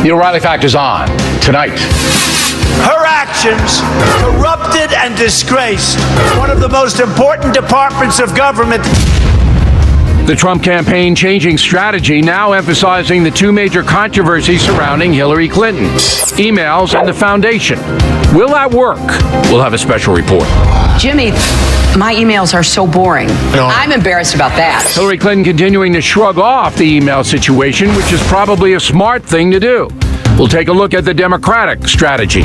The O'Reilly Factor's on tonight. Her actions corrupted and disgraced one of the most important departments of government. The Trump campaign changing strategy, now emphasizing the two major controversies surrounding Hillary Clinton, emails and the foundation. Will that work? We'll have a special report. Jimmy, my emails are so boring. I'm embarrassed about that. Hillary Clinton continuing to shrug off the email situation, which is probably a smart thing to do. We'll take a look at the Democratic strategy.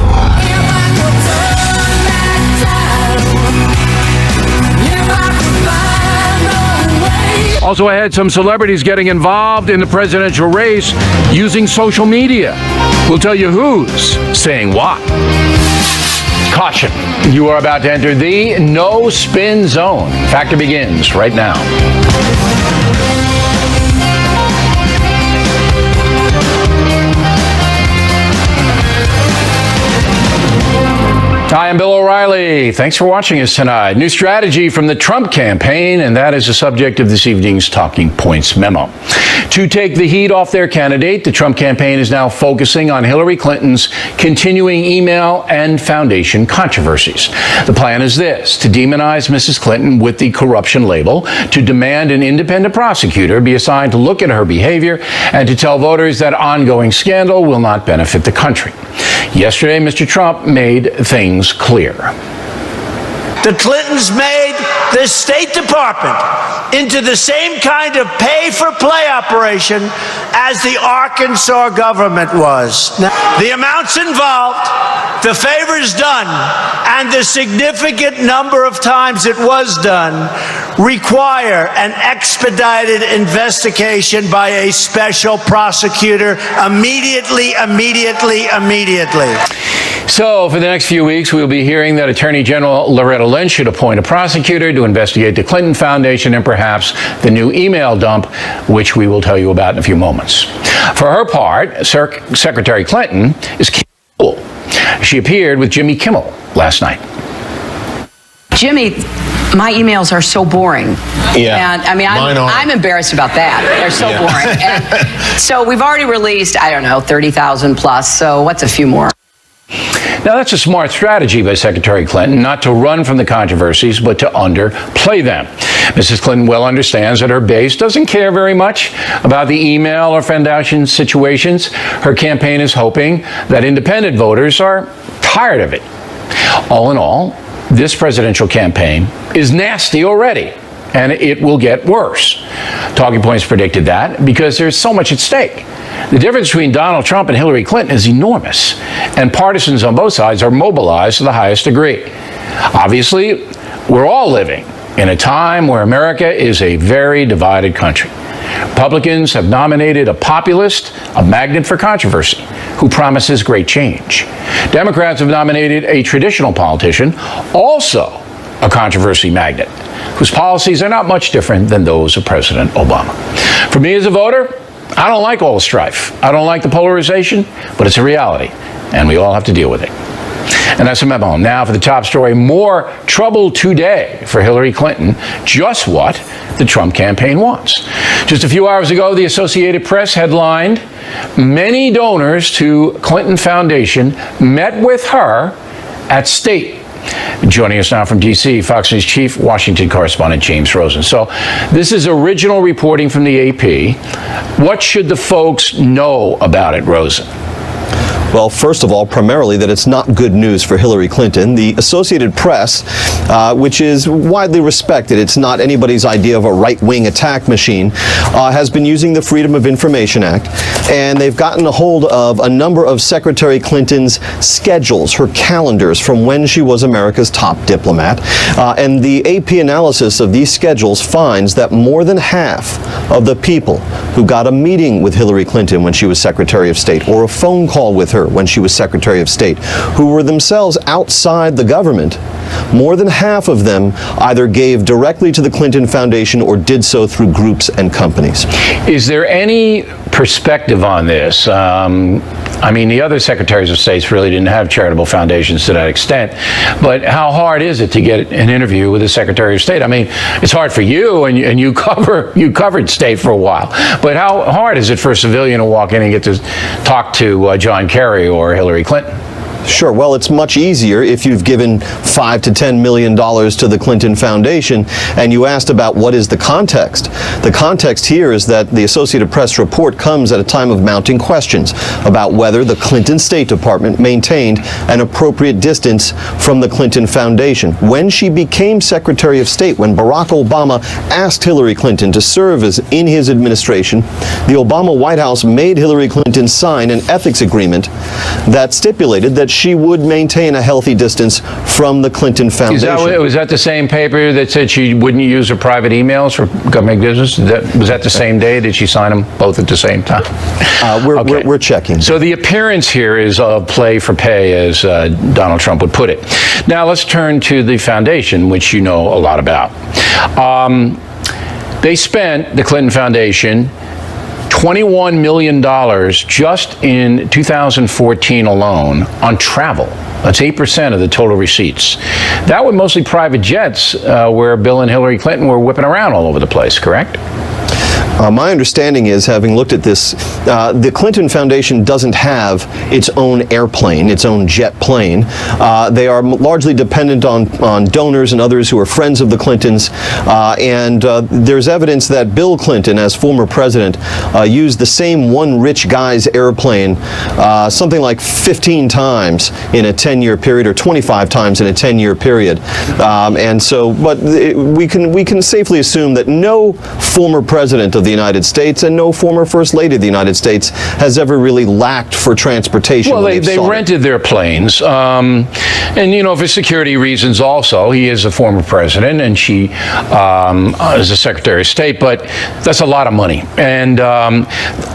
Also ahead, some celebrities getting involved in the presidential race using social media. We'll tell you who's saying what. Caution, you are about to enter the no spin zone. Factor begins right now. Hi, I'm Bill O'Reilly. Thanks for watching us tonight. New strategy from the Trump campaign, and that is the subject of this evening's Talking Points memo. To take the heat off their candidate, the Trump campaign is now focusing on Hillary Clinton's continuing email and foundation controversies. The plan is this: to demonize Mrs. Clinton with the corruption label, to demand an independent prosecutor be assigned to look at her behavior, and to tell voters that ongoing scandal will not benefit the country. Yesterday, Mr. Trump made things clear. The Clintons made the State Department into the same kind of pay-for-play operation as the Arkansas government was. Now, the amounts involved, the favors done, and the significant number of times it was done require an expedited investigation by a special prosecutor immediately. So, for the next few weeks, we'll be hearing that Attorney General Loretta Lynch should appoint a prosecutor to investigate the Clinton Foundation and perhaps the new email dump, which we will tell you about in a few moments. For her part, Secretary Clinton is cool. She appeared with Jimmy Kimmel last night. Jimmy, my emails are so boring. Yeah. And I mean, I'm embarrassed about that. They're so boring. And so we've already released, 30,000 plus. So what's a few more? Now, that's a smart strategy by Secretary Clinton, not to run from the controversies, but to underplay them. Mrs. Clinton well understands that her base doesn't care very much about the email or foundation situations. Her campaign is hoping that independent voters are tired of it. All in all, this presidential campaign is nasty already, and it will get worse. Talking Points predicted that because there's so much at stake. The difference between Donald Trump and Hillary Clinton is enormous, and partisans on both sides are mobilized to the highest degree. Obviously, we're all living in a time where America is a very divided country. Republicans have nominated a populist, a magnet for controversy, who promises great change. Democrats have nominated a traditional politician, also a controversy magnet, whose policies are not much different than those of President Obama. For me as a voter, I don't like all the strife. I don't like the polarization, but it's a reality, and we all have to deal with it. And that's a memo. Now for the top story: more trouble today for Hillary Clinton. Just what the Trump campaign wants. Just a few hours ago, the Associated Press headlined, "Many donors to Clinton Foundation met with her at State." Joining us now from D.C., Fox News Chief Washington Correspondent James Rosen. So this is original reporting from the AP. What should the folks know about it, Rosen? Well, first of all, primarily that it's not good news for Hillary Clinton. The Associated Press, which is widely respected, it's not anybody's idea of a right-wing attack machine, has been using the Freedom of Information Act, and they've gotten a hold of a number of Secretary Clinton's schedules, her calendars from when she was America's top diplomat. And the AP analysis of these schedules finds that more than half of the people who got a meeting with Hillary Clinton when she was Secretary of State, or a phone call with her when she was Secretary of State, who were themselves outside the government, more than half of them either gave directly to the Clinton Foundation or did so through groups and companies. Is there any perspective on this? I mean, the other secretaries of states really didn't have charitable foundations to that extent, but how hard is it to get an interview with the Secretary of State? I mean, it's hard for you, and you covered state for a while, but how hard is it for a civilian to walk in and get to talk to John Kerry or Hillary Clinton? Sure. Well, it's much easier if you've given $5 to $10 million to the Clinton Foundation, and you asked about what is the context. The context here is that the Associated Press report comes at a time of mounting questions about whether the Clinton State Department maintained an appropriate distance from the Clinton Foundation. When she became Secretary of State, when Barack Obama asked Hillary Clinton to serve as in his administration, the Obama White House made Hillary Clinton sign an ethics agreement that stipulated that she would maintain a healthy distance from the Clinton Foundation. Was that the same paper that said she wouldn't use her private emails for government business? Was that the same day? Did she sign them both at the same time? We're checking. So the appearance here is of play for pay, as Donald Trump would put it. Now let's turn to the foundation, which you know a lot about. They spent, the Clinton Foundation, $21 million just in 2014 alone on travel. That's 8% of the total receipts. That were mostly private jets where Bill and Hillary Clinton were whipping around all over the place, correct? My understanding is, having looked at this, the Clinton Foundation doesn't have its own airplane, its own jet plane. They are largely dependent on donors and others who are friends of the Clintons. And there's evidence that Bill Clinton, as former president, used the same one rich guy's airplane something like 15 times in a 10-year period, or 25 times in a 10-year period. And so, but we can safely assume that no former president of the United States and no former First Lady of the United States has ever really lacked for transportation. Well, they rented their planes, and you know, for security reasons also. He is a former president, and she is a Secretary of State, but that's a lot of money. And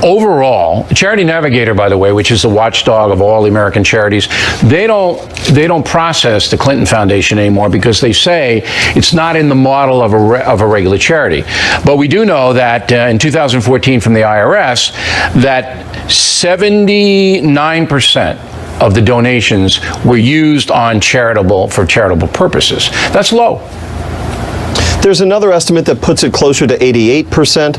overall, Charity Navigator, by the way, which is the watchdog of all the American charities, they don't process the Clinton Foundation anymore because they say it's not in the model of a regular charity. But we do know that in 2014 from the IRS that 79% of the donations were used on charitable purposes. That's low. There's another estimate that puts it closer to 88%,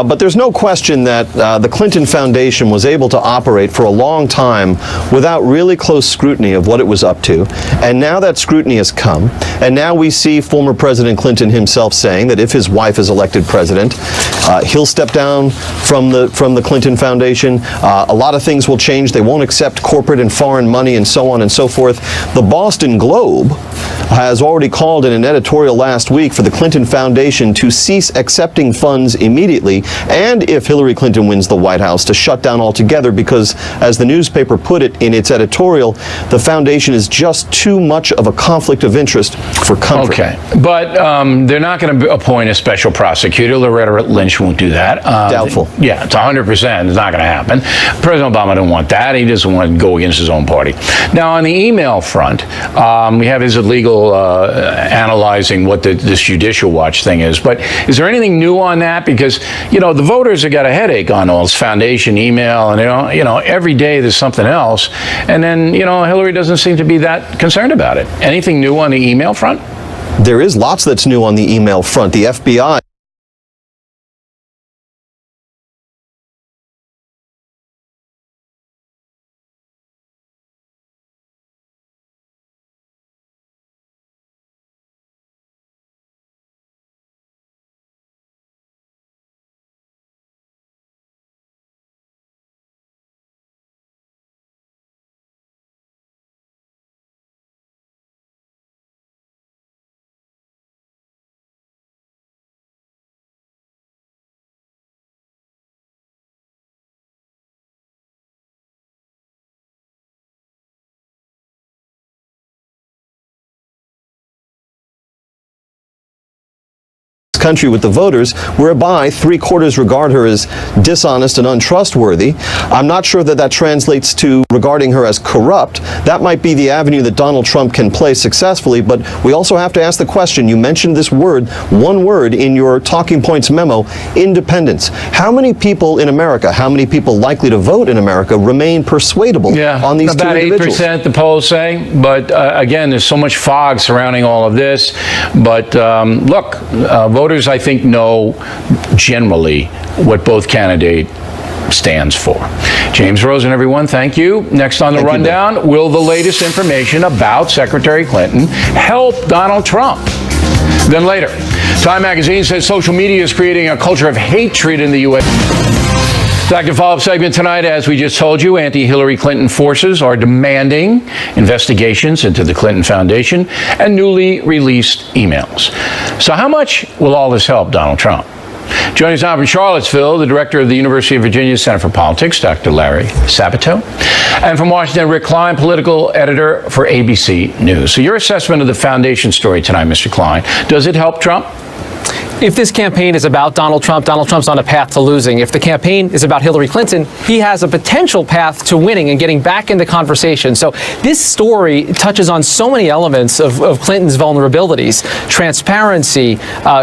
but there's no question that the Clinton Foundation was able to operate for a long time without really close scrutiny of what it was up to. And now that scrutiny has come, and now we see former President Clinton himself saying that if his wife is elected president, he'll step down from the Clinton Foundation. A lot of things will change. They won't accept corporate and foreign money and so on and so forth. The Boston Globe has already called in an editorial last week for the Clinton Foundation to cease accepting funds immediately, and if Hillary Clinton wins the White House, to shut down altogether, because, as the newspaper put it in its editorial, the foundation is just too much of a conflict of interest for comfort. Okay, but they're not going to appoint a special prosecutor. Loretta Lynch won't do that. Doubtful. Yeah, it's 100%. It's not going to happen. President Obama didn't want that. He doesn't want to go against his own party. Now, on the email front, we have his illegal analyzing what this Judicial Watch thing is. But is there anything new on that? Because, you know, the voters have got a headache on all this foundation email, and, you know, every day there's something else. And then, you know, Hillary doesn't seem to be that concerned about it. Anything new on the email front? There is lots that's new on the email front. The FBI country with the voters, whereby 3/4 regard her as dishonest and untrustworthy. I'm not sure that that translates to regarding her as corrupt. That might be the avenue that Donald Trump can play successfully, but we also have to ask the question. You mentioned this word, one word in your talking points memo, independence. How many people in America, how many people likely to vote in America remain persuadable on these two individuals? About 8%, the polls say. But again, there's so much fog surrounding all of this. But look, voters, I think, know generally what both candidates stands for. James Rosen, everyone, thank you. Next on the rundown, will the latest information about Secretary Clinton help Donald Trump? Then later, Time magazine says social media is creating a culture of hatred in the U.S. Second follow-up segment tonight, as we just told you, anti-Hillary Clinton forces are demanding investigations into the Clinton Foundation and newly released emails. So how much will all this help Donald Trump? Joining us now from Charlottesville, the director of the University of Virginia Center for Politics, Dr. Larry Sabato, and from Washington, Rick Klein, political editor for ABC News. So your assessment of the foundation story tonight, Mr. Klein, does it help Trump? If this campaign is about Donald Trump's on a path to losing. If the campaign is about Hillary Clinton, he has a potential path to winning and getting back into conversation. So this story touches on so many elements of Clinton's vulnerabilities: transparency,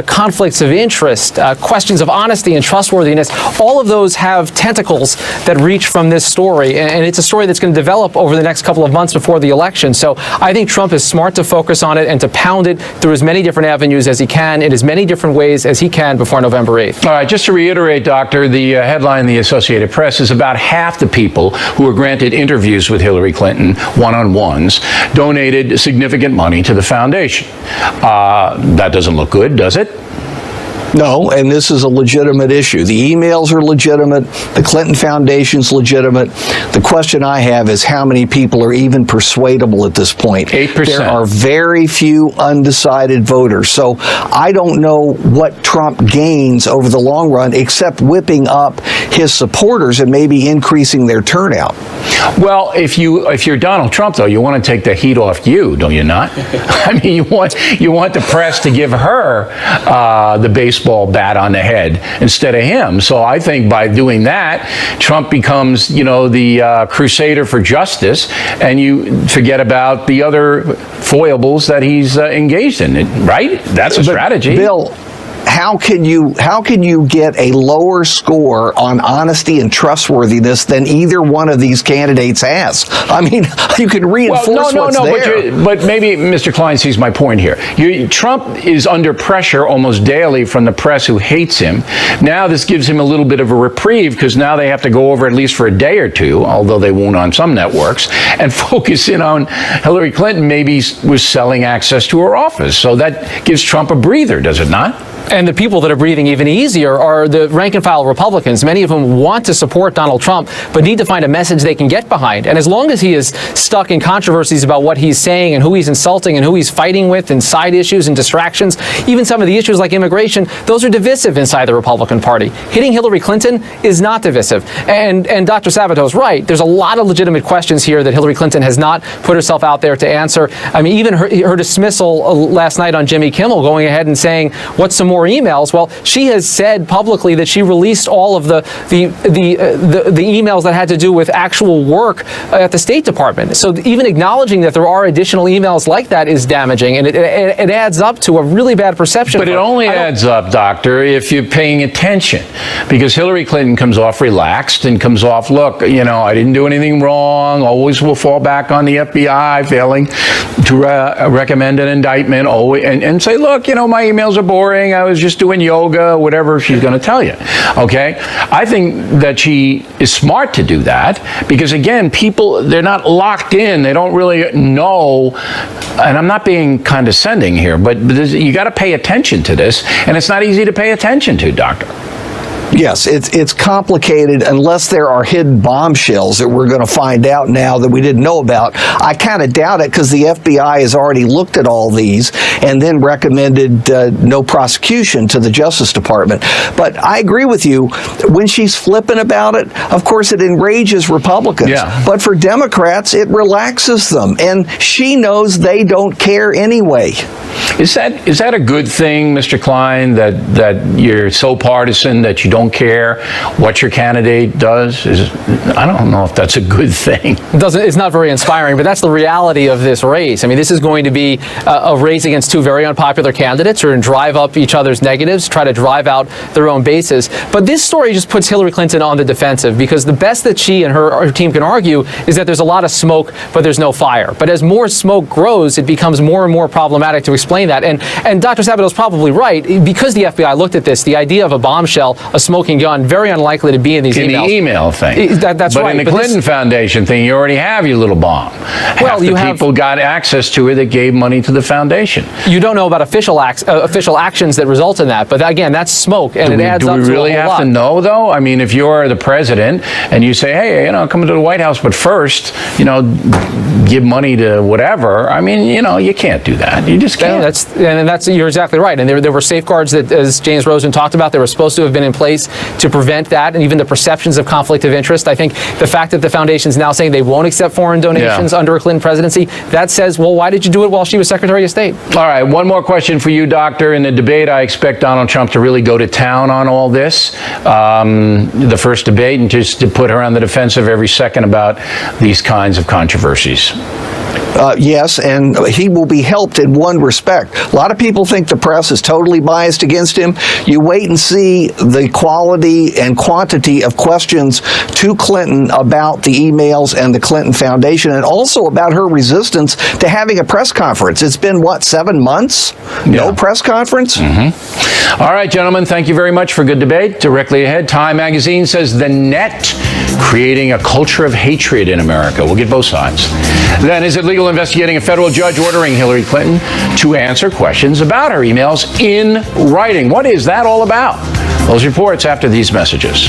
conflicts of interest, questions of honesty and trustworthiness. All of those have tentacles that reach from this story, and it's a story that's going to develop over the next couple of months before the election. So I think Trump is smart to focus on it and to pound it through as many different avenues as he can in as many different ways as he can before November 8th. All right, just to reiterate, Doctor, the headline in the Associated Press is about half the people who were granted interviews with Hillary Clinton, one-on-ones, donated significant money to the foundation. That doesn't look good, does it? No, and this is a legitimate issue. The emails are legitimate. The Clinton Foundation's legitimate. The question I have is how many people are even persuadable at this point? 8%. There are very few undecided voters. So I don't know what Trump gains over the long run except whipping up his supporters and maybe increasing their turnout. Well, if you're Donald Trump, though, you want to take the heat off you, don't you not? I mean, you want the press to give her the baseball bat on the head instead of him. So I think by doing that, Trump becomes, the crusader for justice, and you forget about the other foibles that he's engaged in. Right? That's a strategy. Bill, how can you get a lower score on honesty and trustworthiness than either one of these candidates has? I mean, you can reinforce what's there. But maybe Mr. Klein sees my point here. Trump is under pressure almost daily from the press who hates him. Now this gives him a little bit of a reprieve because now they have to go over at least for a day or two, although they won't on some networks, and focus in on Hillary Clinton maybe was selling access to her office. So that gives Trump a breather, does it not? And the people that are breathing even easier are the rank-and-file Republicans, many of whom want to support Donald Trump, but need to find a message they can get behind. And as long as he is stuck in controversies about what he's saying and who he's insulting and who he's fighting with and side issues and distractions, even some of the issues like immigration, those are divisive inside the Republican Party. Hitting Hillary Clinton is not divisive. And Dr. Sabato is right. There's a lot of legitimate questions here that Hillary Clinton has not put herself out there to answer. I mean, even her dismissal last night on Jimmy Kimmel, going ahead and saying, what's some more emails? Well, she has said publicly that she released all of the emails that had to do with actual work at the State Department. So even acknowledging that there are additional emails like that is damaging, and it adds up to a really bad perception. But it only adds up, Doctor, if you're paying attention, because Hillary Clinton comes off relaxed and comes off, look, I didn't do anything wrong, always will fall back on the FBI, failing to recommend an indictment, always, and say, look, my emails are boring, I was just doing yoga, whatever she's going to tell you. Okay? I think that she is smart to do that because, again, people, they're not locked in. They don't really know. And I'm not being condescending here, but you got to pay attention to this. And it's not easy to pay attention to, Doctor. Yes, it's complicated unless there are hidden bombshells that we're going to find out now that we didn't know about. I kind of doubt it because the FBI has already looked at all these and then recommended no prosecution to the Justice Department. But I agree with you. When she's flippant about it, of course, it enrages Republicans. Yeah. But for Democrats, it relaxes them. And she knows they don't care anyway. Is that a good thing, Mr. Klein, that you're so partisan that you don't care what your candidate does? I don't know if that's a good thing. It's not very inspiring, but that's the reality of this race. I mean, this is going to be a race against two very unpopular candidates who are going to drive up each other's negatives, try to drive out their own bases. But this story just puts Hillary Clinton on the defensive, because the best that she and her team can argue is that there's a lot of smoke, but there's no fire. But as more smoke grows, it becomes more and more problematic to explain that. And Dr. Sabado's probably right. Because the FBI looked at this, the idea of a bombshell, a smoking gun, very unlikely to be in these emails. In the email thing. That's but right. In the Clinton Foundation thing, you already have your little bomb. Half the people got access to it that gave money to the foundation. You don't know about official actions that result in that, but again, that's smoke, and it adds up to a whole lot. Do we really have to know, though? I mean, if you're the president and you say, hey, come to the White House, but first, give money to whatever, I mean, you can't do that. You just can't. You're exactly right. And there were safeguards that, as James Rosen talked about, they were supposed to have been in place to prevent that, and even the perceptions of conflict of interest. I think the fact that the foundation's now saying they won't accept foreign donations under a Clinton presidency, that says, well, why did you do it while she was Secretary of State? All right, one more question for you, Doctor. In the debate, I expect Donald Trump to really go to town on all this, the first debate, and just to put her on the defensive every second about these kinds of controversies. Yes, and he will be helped in one respect. A lot of people think the press is totally biased against him. You wait and see the quality and quantity of questions to Clinton about the emails and the Clinton Foundation, and also about her resistance to having a press conference. It's been, 7 months? No press conference? Mm-hmm. All right, gentlemen, thank you very much for good debate. Directly ahead, Time Magazine says the net creating a culture of hatred in America. We'll get both sides. Then, is it legal investigating a federal judge ordering Hillary Clinton to answer questions about her emails in writing? What is that all about? Those reports after these messages.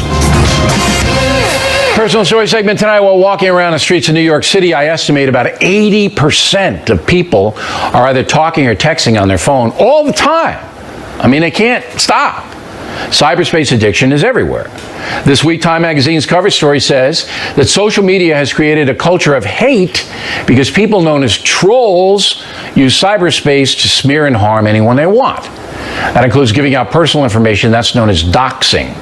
Personal story segment tonight. While walking around the streets of New York City, I estimate about 80% of people are either talking or texting on their phone all the time. I mean, they can't stop. Cyberspace addiction is everywhere. This week, Time Magazine's cover story says that social media has created a culture of hate because people known as trolls use cyberspace to smear and harm anyone they want. That includes giving out personal information. That's known as doxing.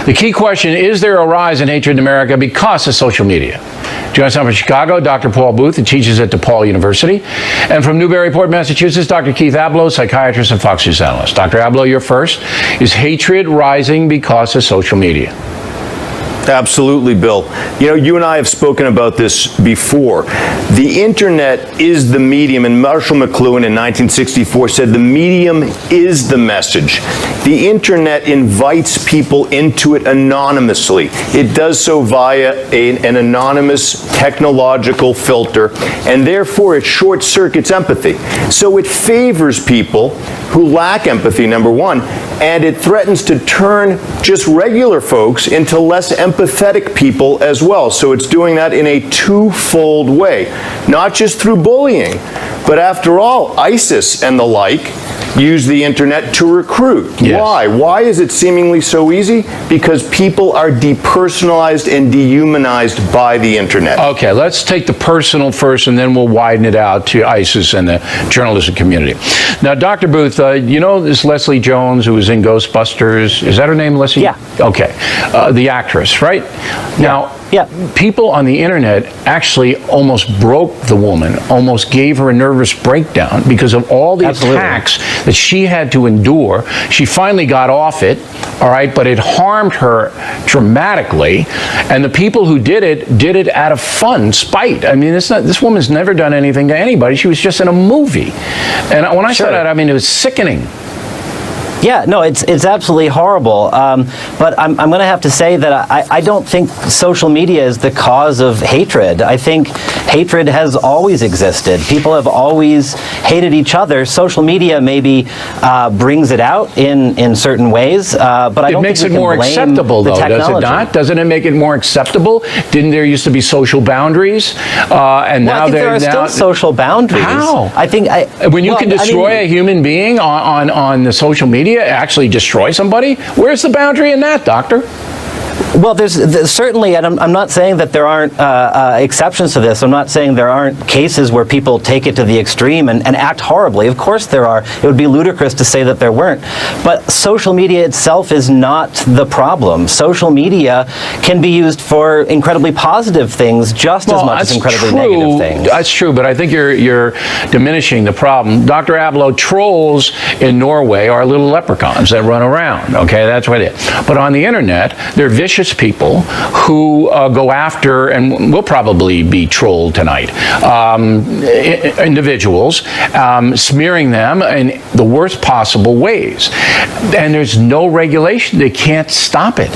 The key question, is there a rise in hatred in America because of social media? Joining us from Chicago, Dr. Paul Booth, who teaches at DePaul University. And from Newburyport, Massachusetts, Dr. Keith Ablow, psychiatrist and Fox News analyst. Dr. Ablow, you're first. Is hatred rising because of social media? Absolutely, Bill. You and I have spoken about this before. The internet is the medium, and Marshall McLuhan in 1964 said the medium is the message. The internet invites people into it anonymously. It does so via an anonymous technological filter, and therefore it short circuits empathy. So it favors people who lack empathy, number one, and it threatens to turn just regular folks into less empathetic people as well. So it's doing that in a twofold way, not just through bullying, but after all, ISIS and the like use the internet to recruit. Yes. Why? Why is it seemingly so easy? Because people are depersonalized and dehumanized by the internet. Okay, let's take the personal first, and then we'll widen it out to ISIS and the journalism community. Now, Dr. Booth, this Leslie Jones who was in Ghostbusters? Is that her name, Leslie? Yeah. Okay. The actress, right? Now, people on the internet actually almost broke the woman, almost gave her a nervous breakdown because of all the attacks that she had to endure. She finally got off it, all right, but it harmed her dramatically. And the people who did it out of fun, spite. I mean, this woman's never done anything to anybody. She was just in a movie. And when I saw that, I mean, it was sickening. Yeah, no, it's absolutely horrible. But I'm going to have to say that I don't think social media is the cause of hatred. I think hatred has always existed. People have always hated each other. Social media maybe brings it out in certain ways, but I don't think we can blame the technology. It makes it more acceptable, though, does it not? Doesn't it make it more acceptable? Didn't there used to be social boundaries? And now I think there are still social boundaries. How? I think when you can destroy a human being on the social media, actually destroy somebody? Where's the boundary in that, Doctor? Well, there's certainly, and I'm not saying that there aren't exceptions to this. I'm not saying there aren't cases where people take it to the extreme and act horribly. Of course there are. It would be ludicrous to say that there weren't. But social media itself is not the problem. Social media can be used for incredibly positive things just as much as incredibly negative things. That's true, but I think you're diminishing the problem. Dr. Abloh, trolls in Norway are little leprechauns that run around. Okay, that's what it is. But on the internet, they're vicious people who go after, and will probably be trolled tonight, individuals, smearing them in the worst possible ways. And there's no regulation. They can't stop it.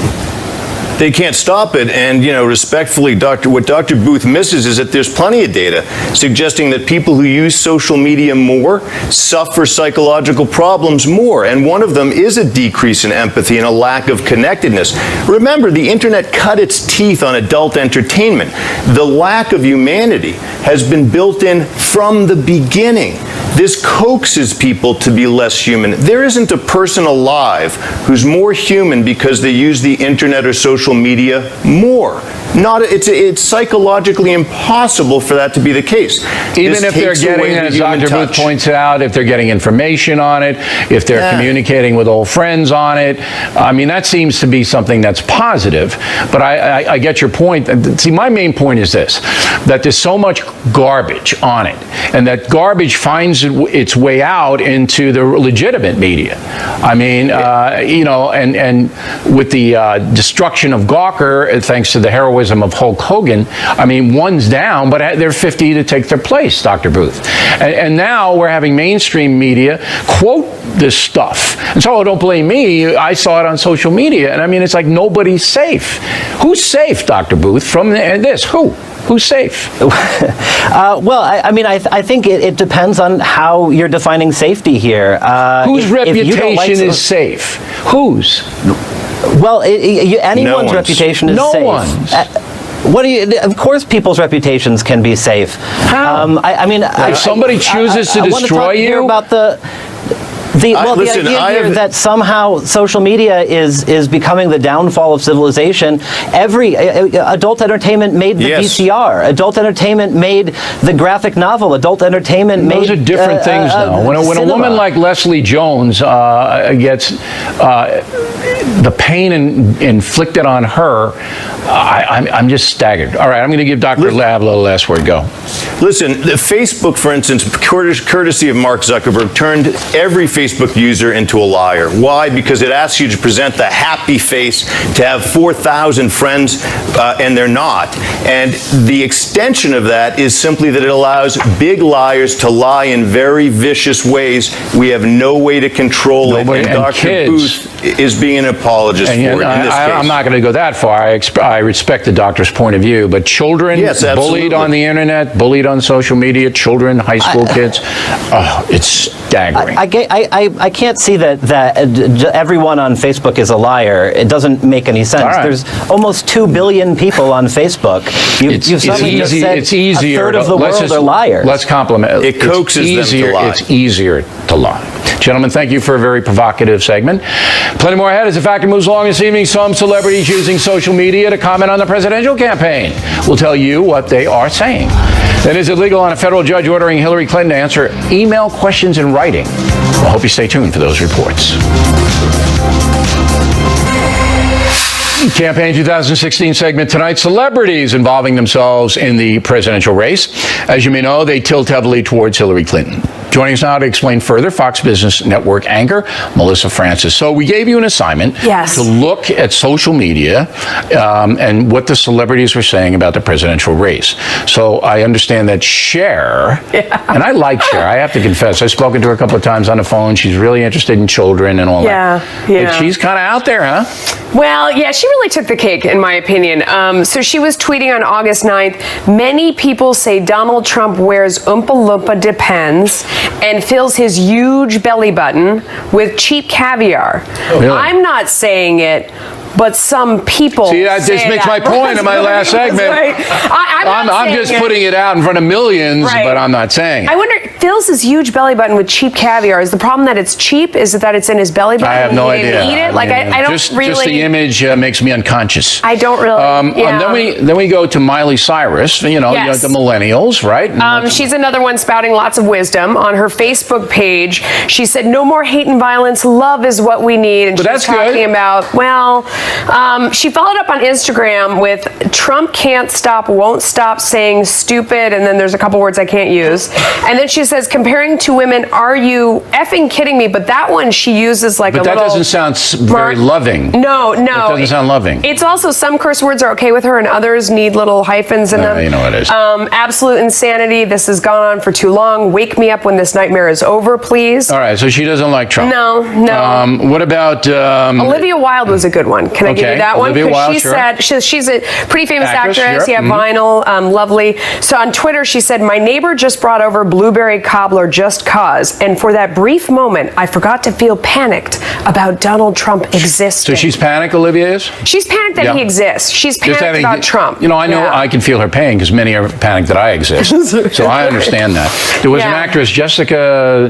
They can't stop it, and respectfully, what Dr. Booth misses is that there's plenty of data suggesting that people who use social media more suffer psychological problems more, and one of them is a decrease in empathy and a lack of connectedness. Remember, the internet cut its teeth on adult entertainment. The lack of humanity has been built in from the beginning. This coaxes people to be less human. There isn't a person alive who's more human because they use the internet or social media more. It's psychologically impossible for that to be the case. Even if they're getting, as Dr. Booth points out, if they're getting information on it, if they're communicating with old friends on it, I mean, that seems to be something that's positive. But I get your point. See, my main point is this, that there's so much garbage on it, and that garbage finds its way out into the legitimate media. I mean, and with the destruction of Gawker, thanks to the heroism of Hulk Hogan, I mean, one's down, but there are 50 to take their place, Dr. Booth. And now we're having mainstream media quote this stuff. And so, don't blame me. I saw it on social media, and I mean, it's like nobody's safe. Who's safe, Dr. Booth, from this? Who's safe? Well, I think it depends on how you're defining safety here. Whose reputation is safe? Whose? Well, anyone's reputation is safe. No one's. Of course, people's reputations can be safe. How? If somebody chooses to destroy you, about the idea here that somehow social media is becoming the downfall of civilization. Every adult entertainment made the VCR. Adult entertainment made the graphic novel. Adult entertainment made. Those are different things now. When a woman like Leslie Jones gets the pain inflicted on her, I'm just staggered. All right, I'm going to give Dr. Abloh the last word. Go. Listen, Facebook, for instance, courtesy of Mark Zuckerberg, turned every Facebook user into a liar. Why? Because it asks you to present the happy face, to have 4,000 friends, and they're not. And the extension of that is simply that it allows big liars to lie in very vicious ways. We have no way to control it. And Dr. Booth is being an apologist for it in this case. I'm not going to go that far. I respect the doctor's point of view, but children bullied on the internet, bullied on social media, children, high school kids, it's staggering. I can't see that everyone on Facebook is a liar. It doesn't make any sense. Right. There's almost 2 billion people on Facebook. It's easier. A third of the world are liars. Let's compliment. It coaxes them to lie. It's easier to lie. Gentlemen, thank you for a very provocative segment. Plenty more ahead as the Factor moves along this evening. Some celebrities using social media to comment on the presidential campaign. We'll tell you what they are saying. Then, is it legal on a federal judge ordering Hillary Clinton to answer email questions in writing? I hope you stay tuned for those reports. Campaign 2016 segment tonight, celebrities involving themselves in the presidential race. As you may know, they tilt heavily towards Hillary Clinton. Joining us now to explain further, Fox Business Network anchor Melissa Francis. So we gave you an assignment to look at social media and what the celebrities were saying about the presidential race. So I understand that Cher, and I like Cher, I have to confess, I've spoken to her a couple of times on the phone. She's really interested in children and all that. But she's kind of out there, huh? Well, yeah, she really took the cake, in my opinion. So she was tweeting on August 9th, many people say Donald Trump wears Oompa Loompa Depends and fills his huge belly button with cheap caviar. Really? I'm not saying it, but some people see, that just makes my point in my last segment. Right. I'm just putting it out in front of millions, but I'm not saying it. I wonder, fills his huge belly button with cheap caviar. Is the problem that it's cheap? Is it that it's in his belly button? I have no and he idea. didn't eat it? Like, I don't just really. the image makes me unconscious. I don't really. Then we go to Miley Cyrus. You know, Yes. the millennials, right? She's another one spouting lots of wisdom. On her Facebook page, she said, "No more hate and violence. Love is what we need." And But she that's was talking good. about, well, she followed up on Instagram with Trump can't stop, won't stop saying stupid, and then there's a couple words I can't use. And then she says, comparing to women, are you effing kidding me? But that one she uses like But a that little... doesn't sound very loving. No. It doesn't sound loving. It's also some curse words are okay with her and others need little hyphens in them. You know what it is. Absolute insanity. This has gone on for too long. Wake me up when this nightmare is over, please. All right, so she doesn't like Trump. No. What about... Olivia Wilde was a good one. Can I give you that one? Olivia Wilde, she sure. said she's a pretty famous Actress, actress. sure. Yeah, Vinyl, lovely. So on Twitter, she said, "My neighbor just brought over blueberry cobbler just cause, and for that brief moment, I forgot to feel panicked about Donald Trump existing." So she's panicked, Olivia is? She's panicked that he exists. She's Just panicked about Trump. You know, I know Yeah. I can feel her pain because many are panicked that I exist. So I understand that. There was an Yeah. actress, Jessica,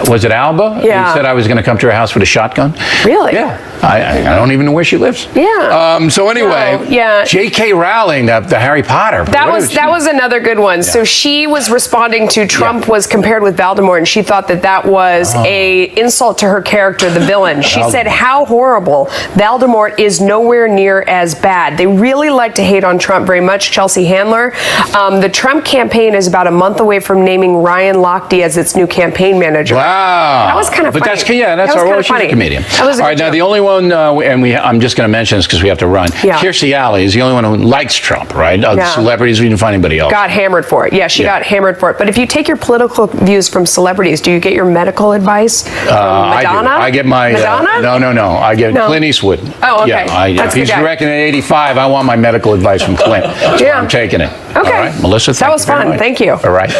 was it Alba? Yeah. Who said I was going to come to her house with a shotgun. Really? Yeah. I don't even know where she lives. Yeah. So anyway, No, yeah. J.K. Rowling, the Harry Potter. That what was another good one. So she was responding to Trump was compared with Voldemort, and she thought that was a insult to her character, the villain. She said, "How horrible! Voldemort is nowhere near as bad." They really like to hate on Trump very much. Chelsea Handler. The Trump campaign is about a month away from naming Ryan Lochte as its new campaign manager. Wow. That was kind of funny. But that's That was our kinda she's a funny. comedian. That was a All good right, now joke. the only one, I'm just going to mention this because we have to run. Yeah. Kirstie Alley is the only one who likes Trump, right? Of the Yeah. celebrities, we didn't find anybody else. Got hammered for it. Yeah, she got hammered for it. But if you take your political views from celebrities, do you get your medical advice from Madonna? I get my Madonna? no. I get No. Clint Eastwood. Oh, okay. Yeah, That's if he's the guy. directing at 85, I want my medical advice from Clint. That's why Yeah. I'm taking it. Okay. All right, Melissa. That was fun. Thank you. All right.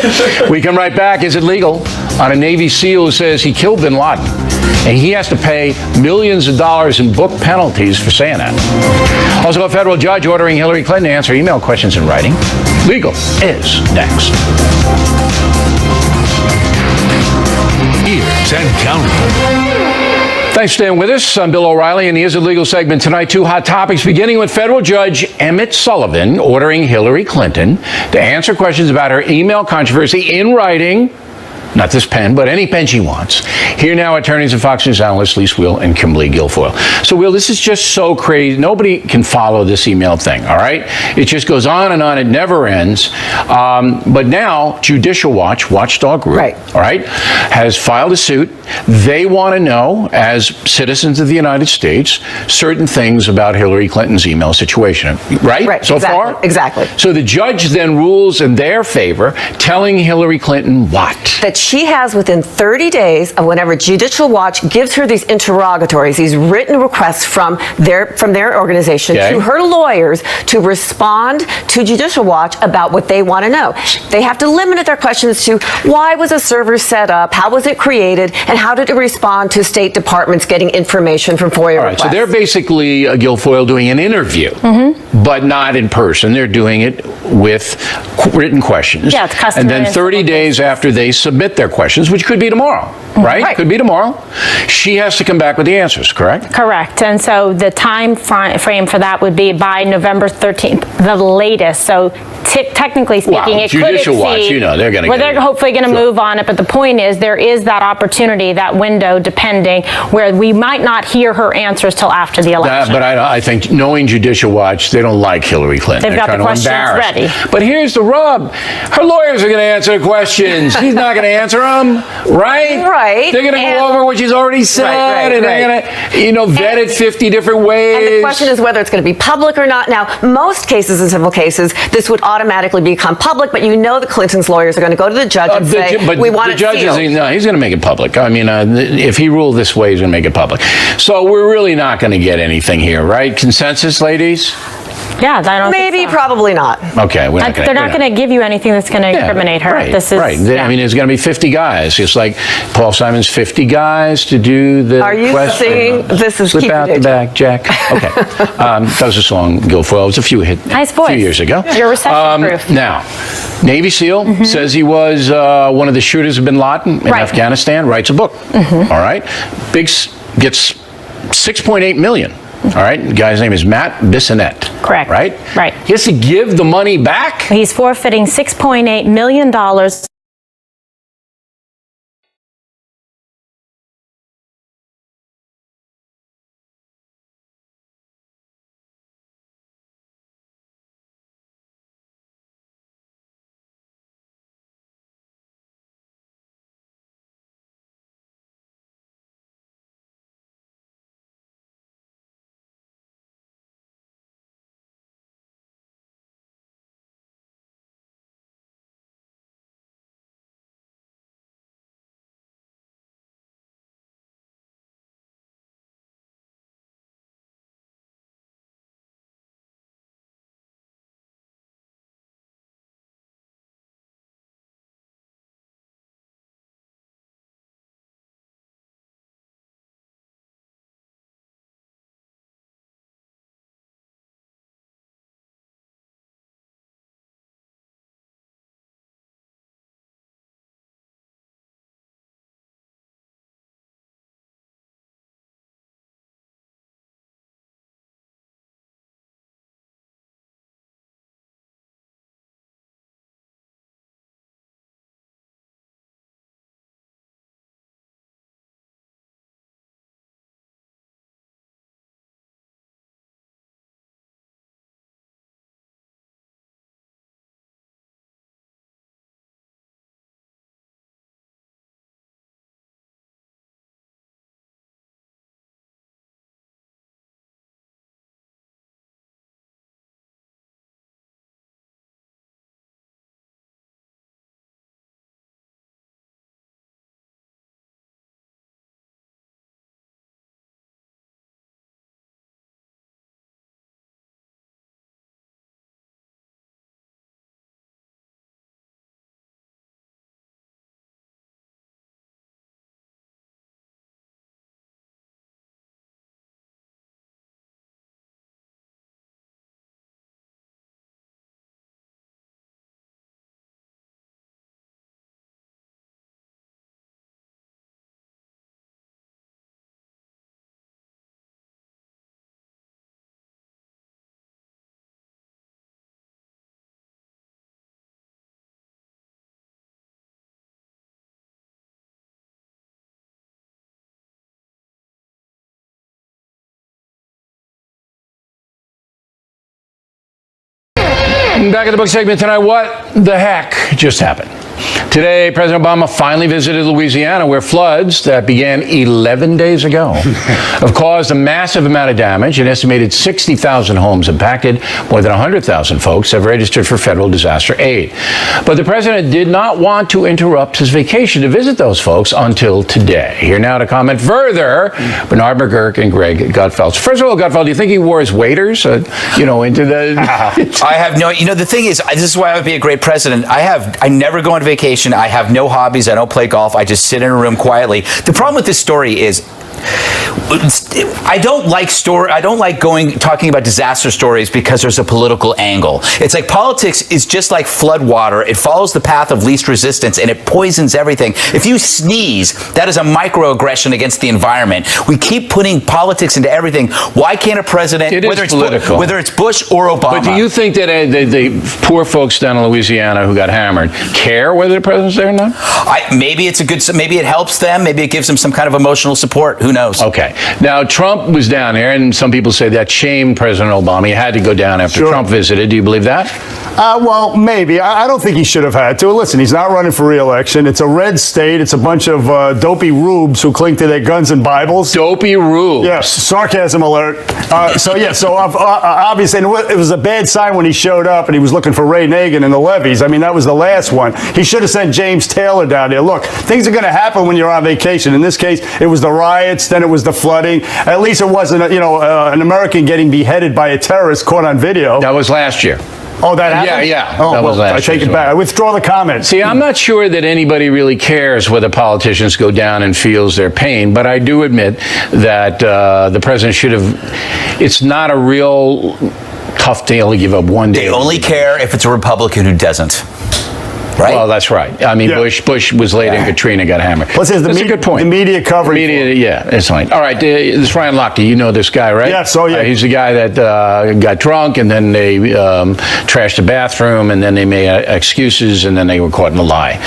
We come right back. Is it legal? On a Navy SEAL who says he killed bin Laden, and he has to pay millions of dollars in book penalties for saying that. Also, a federal judge ordering Hillary Clinton to answer email questions in writing. Legal is next. Years and counting. Thanks for staying with us. I'm Bill O'Reilly, and here's a legal segment tonight. Two hot topics, beginning with federal judge Emmett Sullivan ordering Hillary Clinton to answer questions about her email controversy in writing. Not this pen, but any pen she wants. Here now, attorneys and Fox News analysts Lise Wheel and Kimberly Guilfoyle. So, Will, this is just so crazy. Nobody can follow this email thing, all right? It just goes on and on. It never ends. But now, Judicial Watch, watchdog group, all right, has filed a suit. They want to know, as citizens of the United States, certain things about Hillary Clinton's email situation, right? Right, So exactly, far? exactly. So the judge then rules in their favor, telling Hillary Clinton what? That she has within 30 days of whenever Judicial Watch gives her these interrogatories, these written requests from their organization Okay. to her lawyers to respond to Judicial Watch about what they want to know. They have to limit their questions to why was a server set up, how was it created, and how did it respond to State Departments getting information from FOIA All right, requests. so they're basically, Guilfoyle, doing an interview, but not in person. They're doing it with written questions. Yeah, it's customary And then in 30 civil days after they submit their questions, which could be tomorrow, right? Right. Could be tomorrow. She has to come back with the answers, correct? Correct. And so the time frame for that would be by November 13th, the latest. So technically speaking, Wow, it could Judicial Watch, exceed. you know, they're gonna Well, get they're it. hopefully going to Sure. move on it. But the point is, there is that opportunity, that window, depending, where we might not hear her answers till after the election. But I think, knowing Judicial Watch, they don't like Hillary Clinton. They've They're got the trying to questions embarrass. ready. But here's the rub. Her lawyers are going to answer the questions. She's not going to answer them, right? Right. They're going to go over what she's already said, Right, and they're going to, vet it 50 different ways. And the question is whether it's going to be public or not. Now, most cases in civil cases, this would automatically become public, but you know the Clinton's lawyers are going to go to the judge and say, we want the it judge sealed. no, he's going to make it public. I mean, if he ruled this way, he's going to make it public. So we're really not going to get anything here, right? Consensus, ladies? Yeah, I don't Maybe, think so. probably not. Okay, we're not They're not going to give you anything that's going to incriminate her. Right, This is right. yeah. I mean, there's going to be 50 guys. It's like Paul Simon's 50 guys to do the Are you question. singing This Is Slip Keep out It the Jack? back, Jack. Okay. That was a song, Guilfoyle. It was a few Nice voice. years ago. You're recession-proof. Now, Navy SEAL, says he was one of the shooters of bin Laden in Afghanistan, writes a book. All right. Gets $6.8 million. All right. The guy's name is Matt Bissonette. Correct. Right? Right. He has to give the money back? He's forfeiting $6.8 million. Back at the book segment tonight, what the heck just happened? Today, President Obama finally visited Louisiana, where floods that began 11 days ago have caused a massive amount of damage. An estimated 60,000 homes impacted. More than 100,000 folks have registered for federal disaster aid. But the president did not want to interrupt his vacation to visit those folks until today. Here now to comment further, Bernard McGurk and Greg Gutfeld. First of all, Gutfeld, do you think he wore his waders, into the... I have no... the thing is, this is why I would be a great president. I never go on vacation. I have no hobbies. I don't play golf. I just sit in a room quietly. The problem with this story is I don't like talking about disaster stories because there's a political angle. It's like politics is just like flood water. It follows the path of least resistance and it poisons everything. If you sneeze, that is a microaggression against the environment. We keep putting politics into everything. Why can't a president, whether it's Bush or Obama? But do you think that the poor folks down in Louisiana who got hammered care whether the president's there or not? Maybe it helps them. Maybe it gives them some kind of emotional support. Who knows? Okay. Now, Trump was down here, and some people say that shamed President Obama. He had to go down after Trump visited. Do you believe that? Well, maybe. I don't think he should have had to. Listen, he's not running for re-election. It's a red state. It's a bunch of dopey rubes who cling to their guns and Bibles. Dopey rubes. Yes, sarcasm alert. Obviously, and it was a bad sign when he showed up and he was looking for Ray Nagin and the levees. I mean, that was the last one. He should have sent James Taylor down there. Look, things are going to happen when you're on vacation. In this case, it was the riots, then it was the flooding. At least it wasn't, an American getting beheaded by a terrorist caught on video. That was last year. Oh, that happened? Yeah. Oh, that was last I take year. it back. I withdraw the comment. See, I'm not sure that anybody really cares whether politicians go down and feels their pain, but I do admit that the president should have. It's not a real tough to only give up one day. They only care if it's a Republican who doesn't. Right? Well, that's right. I mean, Yeah. Bush was late and Katrina got hammered. Plus, that's a good point. The media coverage. Yeah, it's fine. All right, this Ryan Lochte, you know this guy, right? Yes, oh yeah. He's the guy that got drunk, and then they trashed the bathroom, and then they made excuses, and then they were caught in a lie.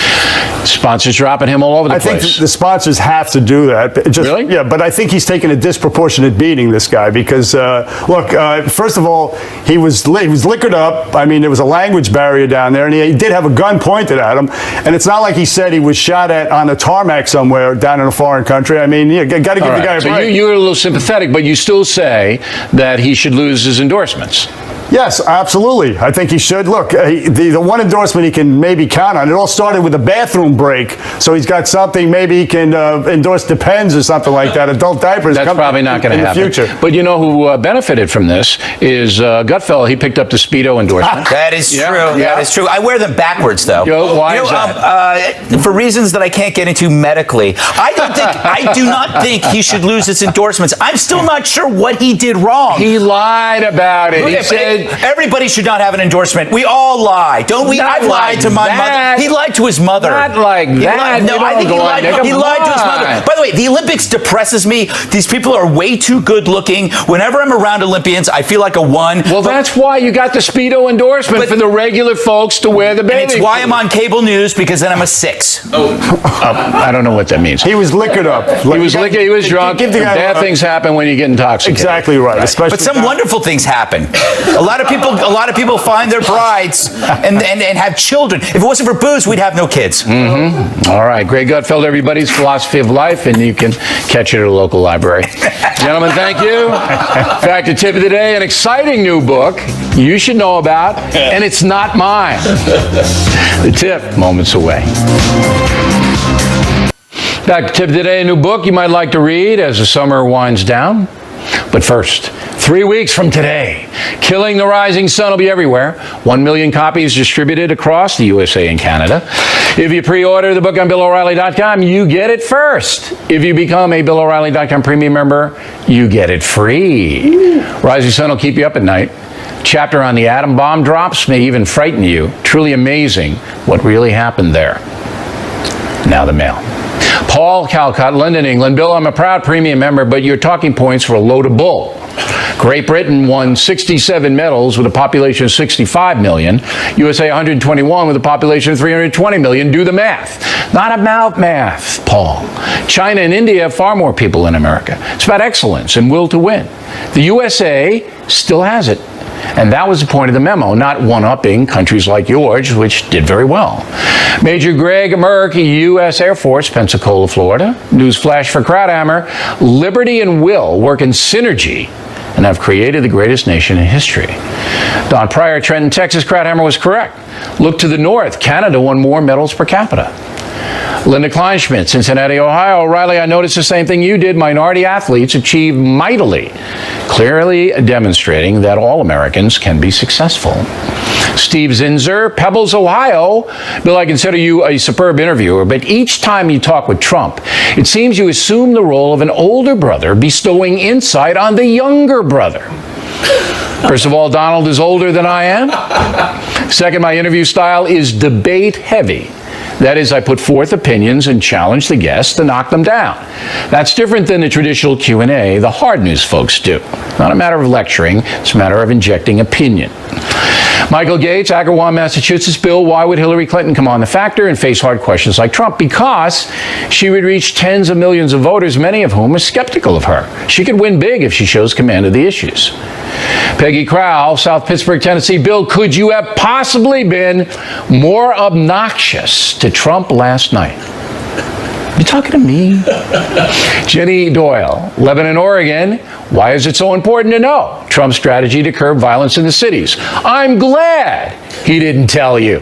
Sponsors dropping him all over the place. I think the sponsors have to do that. Really? Yeah, but I think he's taken a disproportionate beating, this guy, because, look, first of all, he was liquored up. I mean, there was a language barrier down there, and he did have a gun pointed at him. And it's not like he said he was shot at on a tarmac somewhere down in a foreign country. I mean, you got to give the guy a break. So you're a little sympathetic, but you still say that he should lose his endorsements. Yes, absolutely. I think he should. Look, the one endorsement he can maybe count on, it all started with a bathroom break. So he's got something, maybe he can endorse Depends or something like that, adult diapers. That's probably not going to happen. In the future. But you know who benefited from this is Gutfeld. He picked up the Speedo endorsement. That is true. Yeah. That is true. I wear them backwards, though. Why is that? For reasons that I can't get into medically. I do not think he should lose his endorsements. I'm still not sure what he did wrong. He lied about it. He said everybody should not have an endorsement. We all lie, don't we? I've lied to my mother. He lied to his mother. Not like that. No, I think he lied to his mother. By the way, the Olympics depresses me. These people are way too good looking. Whenever I'm around Olympians, I feel like a one. Well, that's why you got the Speedo endorsement for the regular folks to wear the bathing. It's why I'm on cable news, because then I'm a 6. I don't know what that means. He was liquored up. He was drunk. Bad things happen when you get intoxicated. Exactly right. Especially but some wonderful things happen. A lot of people find their brides and have children. If it wasn't for booze, we'd have no kids. Mm-hmm. All right. Greg Gutfeld, everybody's philosophy of life, and you can catch it at a local library. Gentlemen, thank you. Fact or tip of the day, an exciting new book you should know about, and it's not mine. The tip, moments away. Fact or tip of the day, a new book you might like to read as the summer winds down. But first, 3 weeks from today, Killing the Rising Sun will be everywhere. 1 million copies distributed across the USA and Canada. If you pre-order the book on BillO'Reilly.com, you get it first. If you become a BillO'Reilly.com premium member, you get it free. Rising Sun will keep you up at night. Chapter on the atom bomb drops may even frighten you. Truly amazing what really happened there. Now the mail. Paul Calcott, London, England. Bill, I'm a proud premium member, but your talking points were a load of bull. Great Britain won 67 medals with a population of 65 million. USA 121 with a population of 320 million. Do the math. Not about math, Paul. China and India have far more people than America. It's about excellence and will to win. The USA still has it. And that was the point of the memo, not one-upping countries like yours, which did very well. Major Greg Merck, U.S. Air Force, Pensacola, Florida. Newsflash for Krauthammer. Liberty and will work in synergy and have created the greatest nation in history. Don Pryor, Trenton, Texas. Krauthammer was correct. Look to the north. Canada won more medals per capita. Linda Kleinschmidt, Cincinnati, Ohio. O'Reilly, I noticed the same thing you did. Minority athletes achieve mightily, clearly demonstrating that all Americans can be successful. Steve Zinzer, Pebbles, Ohio. Bill, I consider you a superb interviewer, but each time you talk with Trump, it seems you assume the role of an older brother bestowing insight on the younger brother. First of all, Donald is older than I am. Second, my interview style is debate heavy. That is, I put forth opinions and challenge the guests to knock them down. That's different than the traditional Q&A the hard news folks do. Not a matter of lecturing, it's a matter of injecting opinion. Michael Gates, Agawam, Massachusetts. Bill, why would Hillary Clinton come on The Factor and face hard questions like Trump? Because she would reach tens of millions of voters, many of whom are skeptical of her. She could win big if she shows command of the issues. Peggy Crowell, South Pittsburgh, Tennessee. Bill, could you have possibly been more obnoxious to Trump last night? You talking to me? Jenny Doyle, Lebanon, Oregon. Why is it so important to know Trump's strategy to curb violence in the cities? I'm glad he didn't tell you.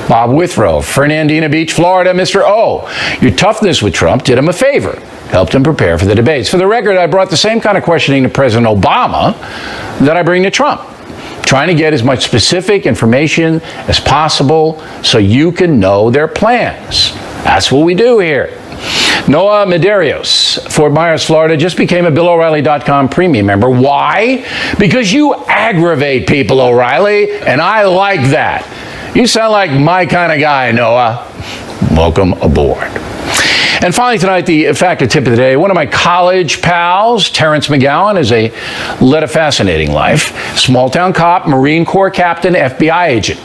Bob Withrow, Fernandina Beach, Florida. Mr. O, your toughness with Trump did him a favor. Helped him prepare for the debates. For the record, I brought the same kind of questioning to President Obama that I bring to Trump. Trying to get as much specific information as possible so you can know their plans. That's what we do here. Noah Medeiros, Fort Myers, Florida, just became a BillO'Reilly.com premium member. Why? Because you aggravate people, O'Reilly, and I like that. You sound like my kind of guy, Noah. Welcome aboard. And finally tonight, the factor tip of the day. One of my college pals, Terrence McGowan, led a fascinating life. Small-town cop, Marine Corps captain, FBI agent.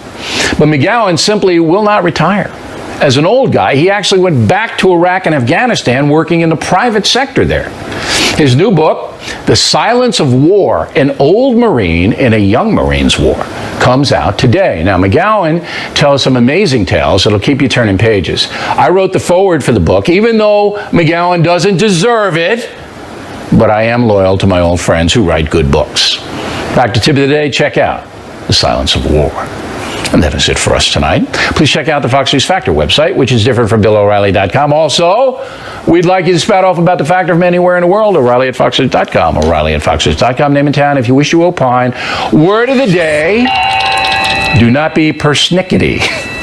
But McGowan simply will not retire. As an old guy, he actually went back to Iraq and Afghanistan working in the private sector there. His new book, The Silence of War, an old Marine in a young Marine's war, comes out today. Now, McGowan tells some amazing tales that'll keep you turning pages. I wrote the foreword for the book, even though McGowan doesn't deserve it, but I am loyal to my old friends who write good books. Factor tip of the day, check out The Silence of War. And that is it for us tonight. Please check out the Fox News Factor website, which is different from BillO'Reilly.com. Also, we'd like you to spout off about the factor from anywhere in the world. O'Reilly at FoxNews.com. O'Reilly at FoxNews.com. Name and town if you wish to opine. Word of the day, do not be persnickety.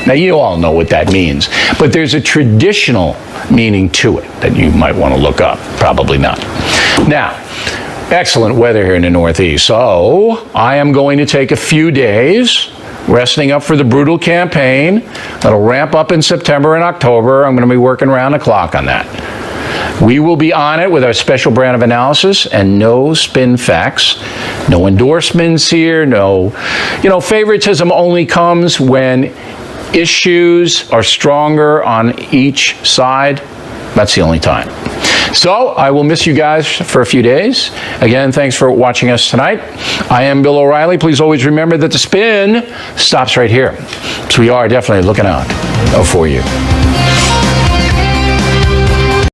Now, you all know what that means. But there's a traditional meaning to it that you might want to look up. Probably not. Now, excellent weather here in the Northeast. So, I am going to take a few days resting up for the brutal campaign that'll ramp up in September and October. I'm going to be working around the clock on that. We will be on it with our special brand of analysis and no spin facts. No endorsements here, no, favoritism only comes when issues are stronger on each side. That's the only time. So I will miss you guys for a few days. Again, thanks for watching us tonight. I am Bill O'Reilly. Please always remember that the spin stops right here. So we are definitely looking out for you.